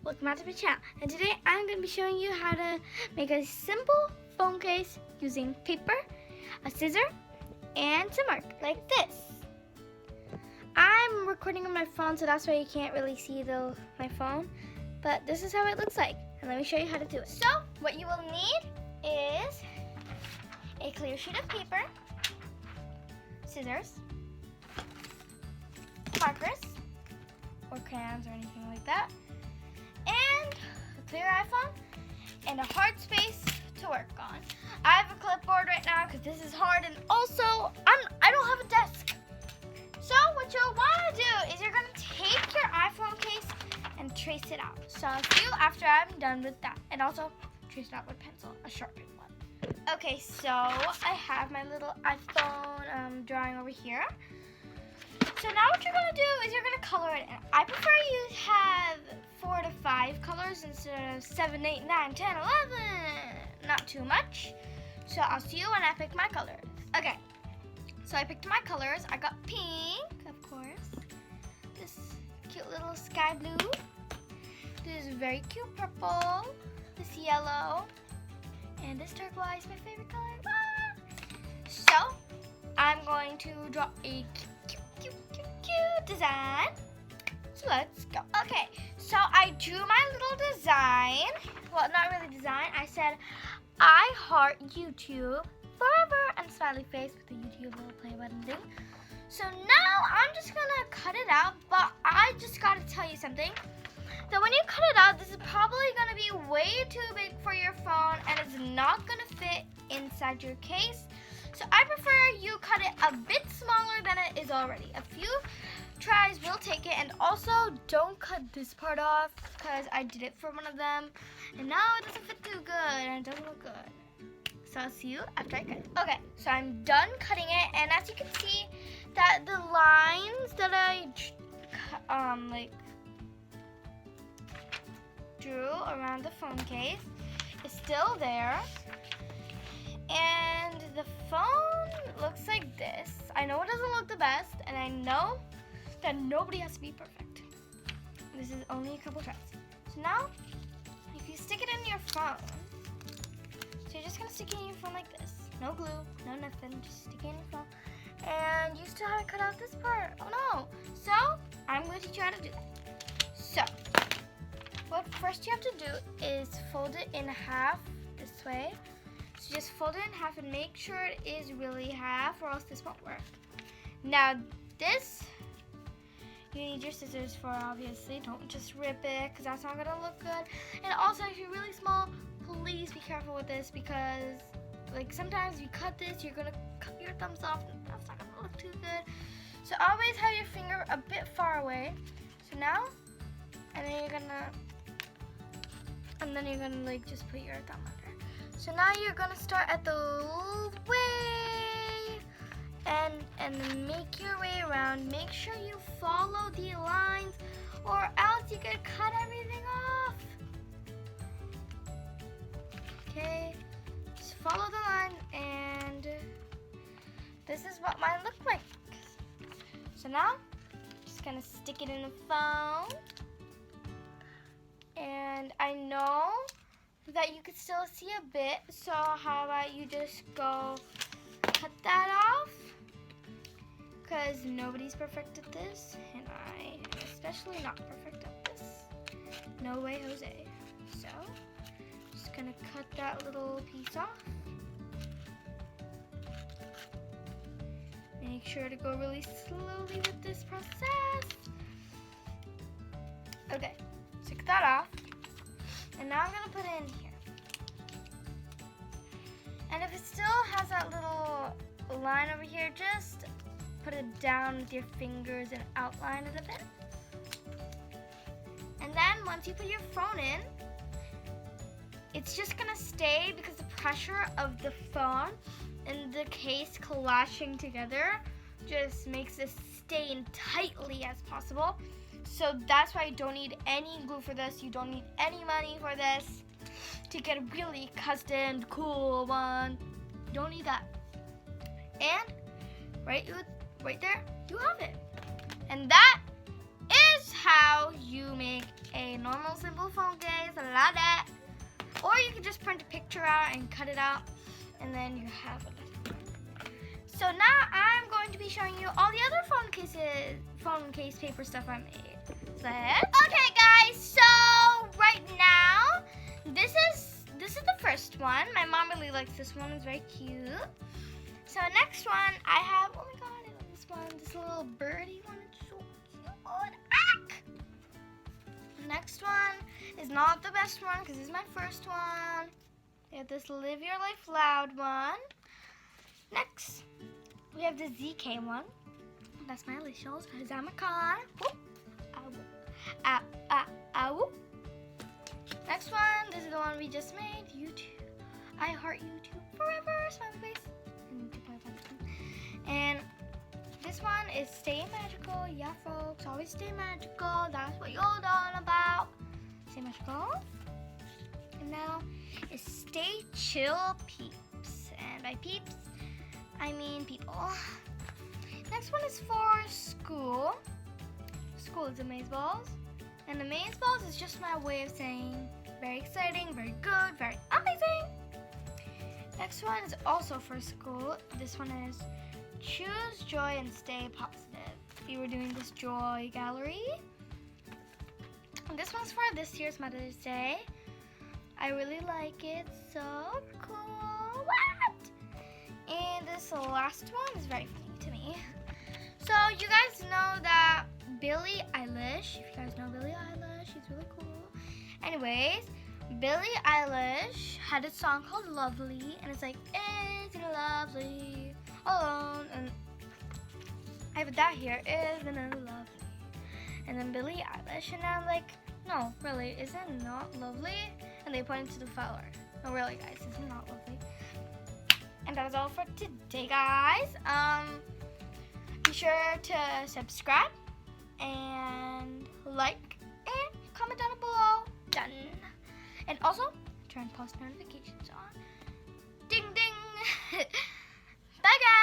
welcome back to my channel, and today I'm going to be showing you how to make a simple phone case using paper, a scissor, and some mark like this. I'm recording on my phone, so that's why you can't really see my phone, but this is how it looks like, and let me show you how to do it. So what you will need is a clear sheet of paper, scissors, markers, or crayons or anything like that, and a clear iPhone, and a hard space to work on. I have a clipboard right now because this is hard, and also I don't have a desk. So what you'll want to do is you're going to take your iPhone case and trace it out. So I'll see you after I'm done with that, and also trace it out with pencil, a sharpened one. Okay, so I have my little iPhone drawing over here. So now what you're going to do is you're going to color it in. I prefer you have 4 to 5 colors instead of 7, 8, 9, 10, 11. Not too much. So I'll see you when I pick my colors. Okay, so I picked my colors. I got pink, of course. This cute little sky blue. This very cute purple. This yellow. And this turquoise, my favorite color. Ah! So I'm going to draw a cute design. So let's go. Okay, so I drew my little design. Well, not really design. I said, I heart YouTube forever, and smiley face with the YouTube little play button thing. So now I'm just gonna cut it out, but I just gotta tell you something. That when you cut it out, this is probably gonna be way too big for your phone, and it's not gonna fit inside your case. So I prefer you cut it a bit smaller than it is already. A few tries will take it, and also don't cut this part off because I did it for one of them, and now it doesn't fit too good and it doesn't look good. So I'll see you after I cut it. Okay, so I'm done cutting it, and as you can see, that the lines that I drew around the phone case is still there. And the phone looks like this. I know it doesn't look the best, and I know that nobody has to be perfect. This is only a couple tries. So now, if you stick it in your phone, so you're just gonna stick it in your phone like this. No glue, no nothing, just stick it in your phone. And you still haven't cut out this part. Oh no. So, I'm going to teach you how to do that. So, what first you have to do is fold it in half this way. So just fold it in half and make sure it is really half, or else this won't work. Now this, you need your scissors for, obviously. Don't just rip it, because that's not going to look good. And also, if you're really small, please be careful with this, because sometimes if you cut this, you're going to cut your thumbs off, and that's not going to look too good. So always have your finger a bit far away. So now, and then you're going to just put your thumb under. So now you're gonna start at the way and make your way around. Make sure you follow the lines, or else you could cut everything off. Okay, just follow the line, and this is what mine looked like. So now, just gonna stick it in the phone, and I know that you could still see a bit, so how about you just go cut that off, because nobody's perfect at this, and I am especially not perfect at this. No way, Jose. So, just gonna cut that little piece off. Make sure to go really slowly with this process. Okay, so cut that off. And now I'm gonna put it in here. And if it still has that little line over here, just put it down with your fingers and outline it a bit. And then once you put your phone in, it's just gonna stay, because the pressure of the phone and the case clashing together just makes this stay in tightly as possible. So that's why you don't need any glue for this. You don't need any money for this to get a really custom, cool one. You don't need that. And right there, you have it. And that is how you make a normal simple phone case. I love that. Or you can just print a picture out and cut it out, and then you have it. So now I'm going to be showing you all the other phone case paper stuff I made. Okay guys, so right now, this is the first one. My mom really likes this one. It's very cute. So next one, I have, oh my god, I love this one. This little birdie one. It's so cute. Ah! Next one is not the best one because this is my first one. We have this Live Your Life Loud one. Next, we have the ZK one. That's my initials. Zamicon. Next one, this is the one we just made. YouTube. I heart YouTube forever. Smiley face. And this one is Stay Magical. Yeah, folks, always stay magical. That's what you're all about. Stay magical. And now is Stay Chill Peeps. And by peeps, I mean people. Next one is for school. School is Amazeballs. And Amazeballs is just my way of saying very exciting, very good, very amazing. Next one is also for school. This one is Choose Joy and Stay Positive. We were doing this joy gallery. And this one's for this year's Mother's Day. I really like it. So cool. What? And this last one is very funny to me. So you guys know that Billie Eilish, if you guys know Billie Eilish, she's really cool. Anyways, Billie Eilish had a song called Lovely, and it's like, isn't it lovely, alone, and I have that here, isn't it lovely, and then Billie Eilish, and I'm like, no, really, isn't it not lovely? And they pointed to the flower. No, really, guys, isn't it not lovely? And that was all for today, guys. Be sure to subscribe and like and comment down below. Done. And also turn post notifications on. Ding ding. Bye guys.